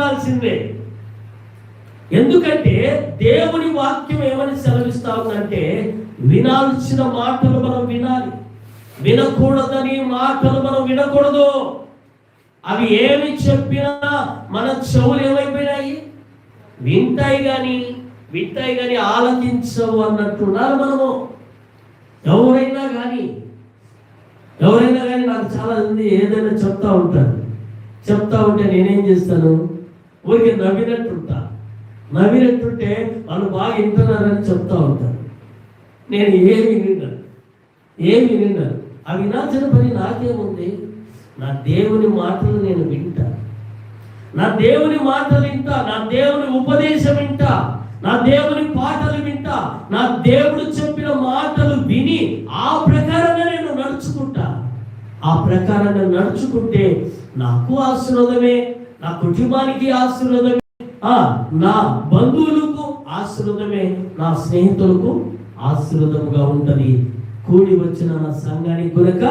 చూడాల్సిందే. ఎందుకంటే దేవుని వాక్యం ఏమని సెలవిస్తా ఉందంటే, వినాల్సిన మాటలు మనం వినాలి, వినకూడదని మాటలు మనం వినకూడదు. అవి ఏమి చెప్పినా మన చెవులు ఏమైపోయినాయి, వింటాయి కానీ ఆలకించవు అన్నట్టున్నారు మనము. ఎవరైనా కానీ నాకు చాలా మంది ఏదైనా చెప్తా ఉంటే నేనేం చేస్తాను, ఊరికి నవ్వినట్టుంటే వాళ్ళు బాగా వింటున్నారని చెప్తా ఉంటారు. నేను ఏమి విన్నాను ఆ వినాల్సిన పని నాకేముంది? నా దేవుని మాటలు నేను వింటా, నా దేవుని మాటలు వింటా, నా దేవుని ఉపదేశం వింటా, నా దేవుని పాటలు వింటా, నా దేవుడు చెప్పిన మాటలు విని ఆ ప్రకారంగా నేను నడుచుకుంటా. ఆ ప్రకారంగా నడుచుకుంటే నాకు ఆశీర్వాదమే, నా కుటుంబానికి ఆశీర్వాదమే, నా బంధువులకు ఆశీర్వాదమే, నా స్నేహితులకు ఆశీర్వాదముగా ఉంటది. కూడి వచ్చిన నా సంఘానికి కొరక